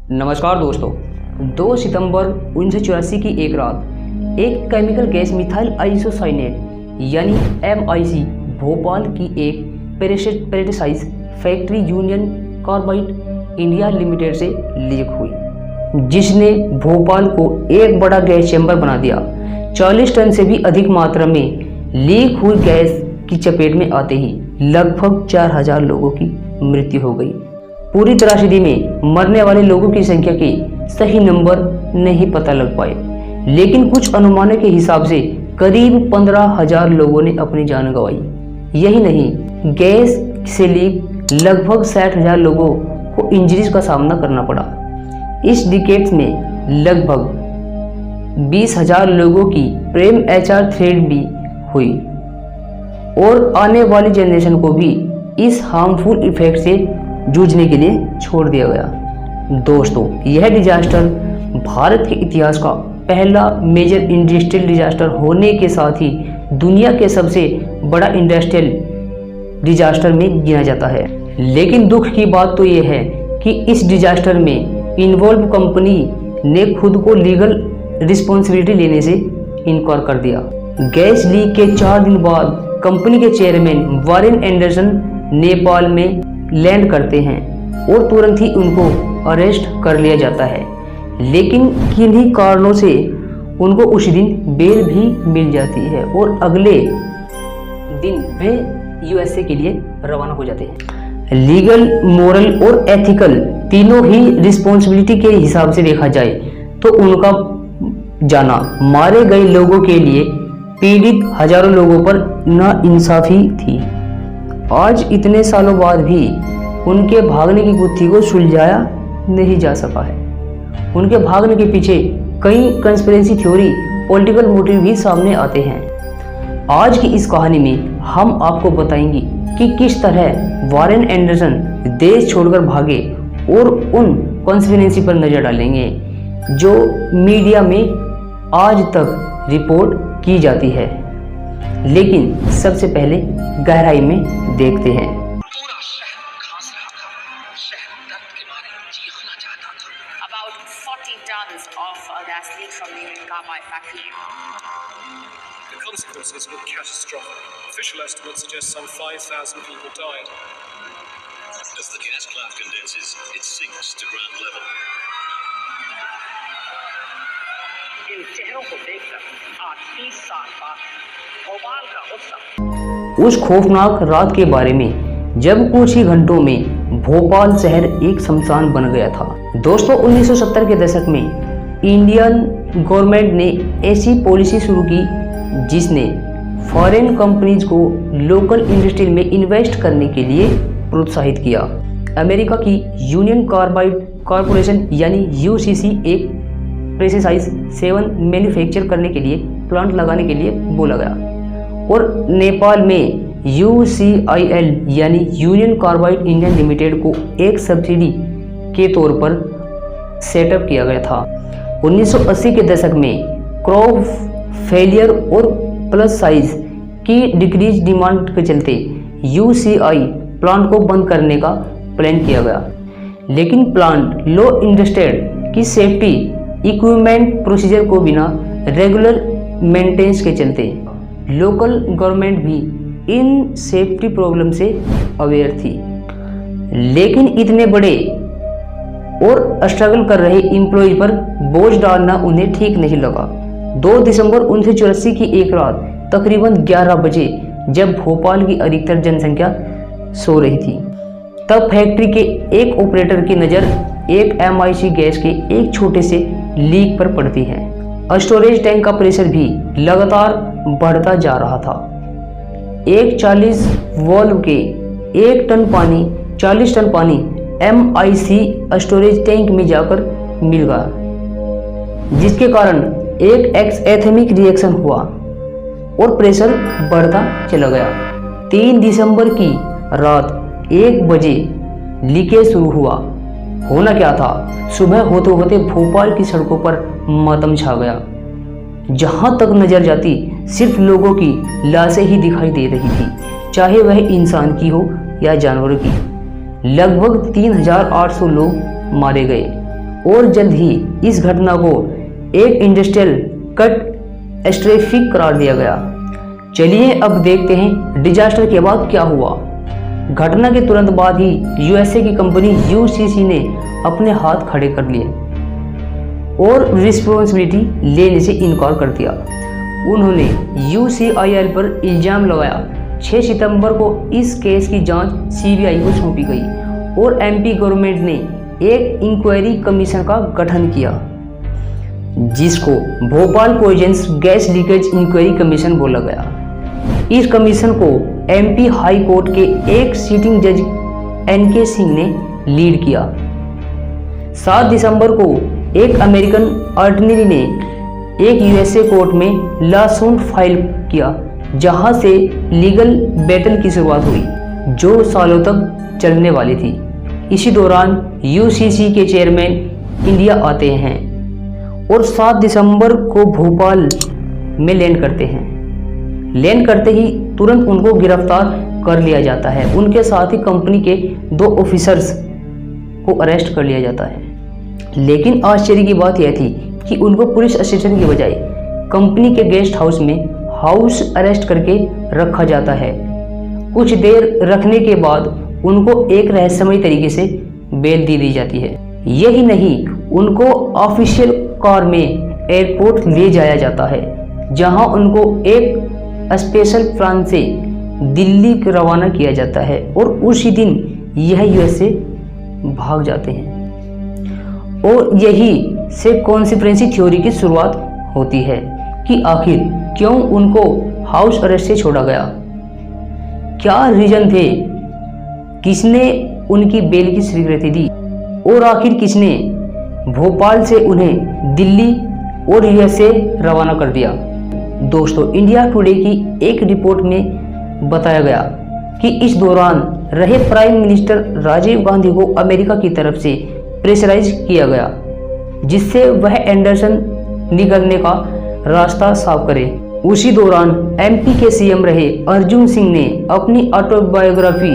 नमस्कार दोस्तों, 2 सितंबर 1984 की एक रात एक केमिकल गैस मिथाइल आइसोसाइनेट यानी MIC भोपाल की एक pesticide factory union carbide India limited से लीक हुई, जिसने भोपाल को एक बड़ा गैस चैम्बर बना दिया। 40 टन से भी अधिक मात्रा में लीक हुई गैस की चपेट में आते ही लगभग 4000 लोगों की मृत्यु हो गई। पूरी त्रासदी में मरने वाले लोगों की संख्या के सही नंबर नहीं पता लग पाए, लेकिन कुछ अनुमानों के हिसाब से करीब 15,000 लोगों ने अपनी जान गंवाई। यही नहीं, गैस से लीक लगभग 60,000 लोगों को इंजरीज का सामना करना पड़ा। इस डिकेड्स में लगभग 20,000 लोगों की प्रेम HR थ्रेड भी हुई और आने वाली जनरेशन को भी इस हार्मफुल इफेक्ट से जूझने के लिए छोड़ दिया गया। दोस्तों, यह डिजास्टर भारत के इतिहास का पहला मेजर इंडस्ट्रियल डिजास्टर होने के साथ ही दुनिया के सबसे बड़ा इंडस्ट्रियल डिजास्टर में गिना जाता है। लेकिन दुख की बात तो यह है कि इस डिजास्टर में इन्वॉल्व कंपनी ने खुद को लीगल रिस्पॉन्सिबिलिटी लेने से इनकार कर दिया। गैस लीक के 4 दिन बाद कंपनी के चेयरमैन वारेन एंडरसन नेपाल में लैंड करते हैं और तुरंत ही उनको अरेस्ट कर लिया जाता है, लेकिन किन्हीं कारणों से उनको उस दिन बेल भी मिल जाती है और अगले दिन वे USA के लिए रवाना हो जाते हैं। लीगल, मोरल और एथिकल तीनों ही रिस्पॉन्सिबिलिटी के हिसाब से देखा जाए तो उनका जाना मारे गए लोगों के लिए पीड़ित हजारों लोगों पर नाइंसाफी थी। आज इतने सालों बाद भी उनके भागने की गुत्थी को सुलझाया नहीं जा सका है। उनके भागने के पीछे कई कंस्पिरेसी थ्योरी, पॉलिटिकल मोटिव भी सामने आते हैं। आज की इस कहानी में हम आपको बताएंगे कि किस तरह वारेन एंडरसन देश छोड़कर भागे और उन कंस्पिरेसी पर नजर डालेंगे जो मीडिया में आज तक रिपोर्ट की जाती है। लेकिन सबसे पहले गहराई में देखते हैं। पूरा शहर खांस रहा था, शहर दर्द के मारे चीखना चाहता था। About 40 tons of gas leak from the Union Carbide factory. The consequences were catastrophic. Official estimates suggest some 5,000 people died. As the gas cloud condenses, it sinks to ground level. इन चेहरों को देखकर आज 30 साल बाद भोपाल का उत्सव। उस खौफनाक रात के बारे में जब कुछ ही घंटों में भोपाल शहर एक शमशान बन गया था। दोस्तों, 1970 के दशक में इंडियन गवर्नमेंट ने ऐसी पॉलिसी शुरू की जिसने फॉरेन कंपनीज को लोकल इंडस्ट्री में इन्वेस्ट करने के लिए प्रोत्साहित किया। अमेरिका की यूनियन कार्बाइड कॉरपोरेशन यानी UCC एक प्रेसिसाइज 7 मैन्युफैक्चर करने के लिए प्लांट लगाने के लिए बोला गया और नेपाल में UCIL यानी यूनियन कार्बाइड इंडिया लिमिटेड को एक सब्सिडी के तौर पर सेटअप किया गया था। 1980 के दशक में क्रॉप फेलियर और प्लस साइज की डिक्रीज डिमांड के चलते UCI प्लांट को बंद करने का प्लान किया गया, लेकिन प्लांट लो इंडस्ट्रियल की सेफ्टी इक्विपमेंट प्रोसीजर को बिना रेगुलर मेंटेनेंस के चलते लोकल गवर्नमेंट भी इन सेफ्टी प्रॉब्लम से अवेयर थी, लेकिन इतने बड़े और स्ट्रगल कर रहे एम्प्लॉय पर बोझ डालना उन्हें ठीक नहीं लगा। 2 दिसंबर 1984 की एक रात तकरीबन 11 बजे जब भोपाल की अधिकतर जनसंख्या सो रही थी, तब फैक्ट्री के एक ऑपरेटर की नज़र एक MIC गैस के एक छोटे से लीक पर पड़ती है। स्टोरेज टैंक का प्रेशर भी लगातार बढ़ता जा रहा था। एक 40 वॉल्व के 40 टन पानी MIC स्टोरेज टैंक में जाकर मिल गया, जिसके कारण एक एक्सएथेमिक रिएक्शन हुआ और प्रेशर बढ़ता चला गया। 3 दिसंबर की रात 1 बजे लीकेज शुरू हुआ। होना क्या था, सुबह होते होते भोपाल की सड़कों पर मातम छा गया। जहां तक नजर जाती सिर्फ लोगों की लाशें ही दिखाई दे रही थी, चाहे वह इंसान की हो या जानवरों की। लगभग 3,800 लोग मारे गए और जल्द ही इस घटना को एक इंडस्ट्रियल कैटास्ट्रोफिक करार दिया गया। चलिए अब देखते हैं डिजास्टर के बाद क्या हुआ। घटना के तुरंत बाद ही यूएसए की कंपनी यूसीसी ने अपने हाथ खड़े कर लिए और रिस्पॉन्सिबिलिटी लेने से इनकार कर दिया। उन्होंने यूसीआईएल पर इल्जाम लगाया। 6 सितंबर को इस केस की जांच सीबीआई को सौंपी गई और एमपी गवर्नमेंट ने एक इंक्वायरी कमीशन का गठन किया, जिसको Bhopal poisonous gas leakage inquiry commission बोला गया। इस कमीशन को एमपी हाई कोर्ट के एक सिटिंग जज एनके सिंह ने लीड किया। 7 दिसंबर को एक अमेरिकन अटॉर्नी ने एक यूएसए कोर्ट में लॉसूट फाइल किया, जहां से लीगल बैटल की शुरुआत हुई जो सालों तक चलने वाली थी। इसी दौरान यूसीसी के चेयरमैन इंडिया आते हैं और 7 दिसंबर को भोपाल में लैंड करते हैं। लैंड करते ही तुरंत उनको गिरफ्तार कर लिया जाता है। उनके साथ ही कंपनी के 2 ऑफिसर्स को अरेस्ट कर लिया जाता है। लेकिन आश्चर्य की बात यह थी कि उनको पुलिस असिस्टेंट के बजाय कंपनी के गेस्ट हाउस में हाउस अरेस्ट करके रखा जाता है। कुछ देर रखने के बाद उनको एक रहस्यमय तरीके से बेल दे दी जाती है। यही नहीं, उनको ऑफिशियल कार में एयरपोर्ट ले जाया जाता है, जहां उनको एक स्पेशल प्लान से दिल्ली रवाना किया जाता है और उसी दिन यह यूएसए भाग जाते हैं। और यही से कॉन्स्पिरेसी थ्योरी की शुरुआत होती है कि आखिर क्यों उनको हाउस अरेस्ट से छोड़ा गया, क्या रीजन थे, किसने उनकी बेल की स्वीकृति दी और आखिर किसने भोपाल से उन्हें दिल्ली और यूएसए रवाना कर दिया। दोस्तों, इंडिया टुडे की एक रिपोर्ट में बताया गया कि इस दौरान रहे प्राइम मिनिस्टर राजीव गांधी को अमेरिका की तरफ से प्रेशराइज किया गया, जिससे वह एंडरसन निकलने का रास्ता साफ करे। उसी दौरान एमपी के सीएम रहे अर्जुन सिंह ने अपनी autobiography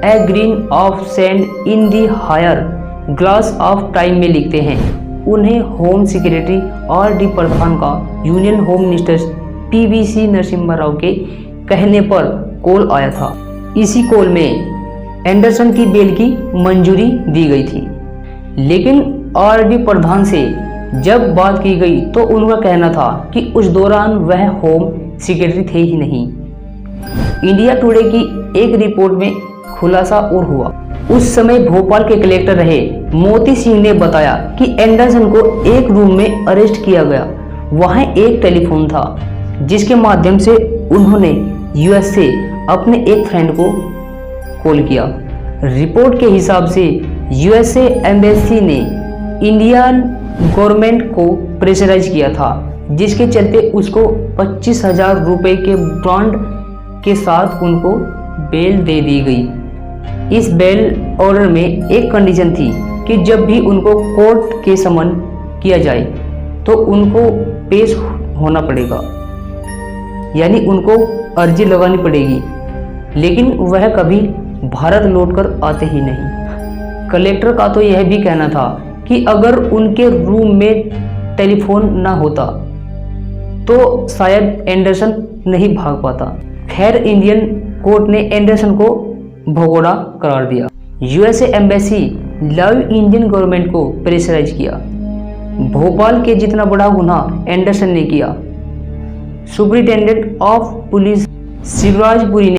a grain of sand in the hourglass of time में लिखते हैं, उन्हें होम सेक्रेटरी आर.डी. प्रधान का union home minister P V C Narasimha Rao के कहने पर कॉल आया था। इसी कॉल में एंडरसन की बेल की मंजूरी दी गई थी। लेकिन आर.डी. प्रधान से जब बात की गई तो उनका कहना था कि उस दौरान वह होम सेक्रेटरी थे ही नहीं। इंडिया टुडे की एक रिपोर्ट में खुलासा और हुआ। उस समय भोपाल के कलेक्टर रहे मोती सिंह ने बताया कि एंडरसन को एक रूम में अरेस्ट किया गया। वहां एक टेलीफोन था जिसके माध्यम से उन्होंने यूएस से अपने एक फ्रेंड को कॉल किया। रिपोर्ट के हिसाब से यूएसए एम्बेसी ने इंडियन गवर्नमेंट को प्रेशराइज किया था, जिसके चलते उसको 25,000 रुपए के बॉन्ड के साथ उनको बेल दे दी गई। इस बेल ऑर्डर में एक कंडीशन थी कि जब भी उनको कोर्ट के समन किया जाए तो उनको पेश होना पड़ेगा, यानी उनको अर्जी लगानी पड़ेगी। लेकिन वह कभी भारत लौटकर आते ही नहीं। कलेक्टर का तो यह भी कहना था कि अगर उनके रूम में टेलीफोन ना होता तो शायद एंडरसन नहीं भाग पाता। खैर, इंडियन कोर्ट ने एंडरसन को भगोड़ा करार दिया। USA embassy live Indian government को प्रेशराइज किया। भोपाल के जितना बड़ा गुनाह एंडरसन ने किया, superintendent of police Shivraj Puri ने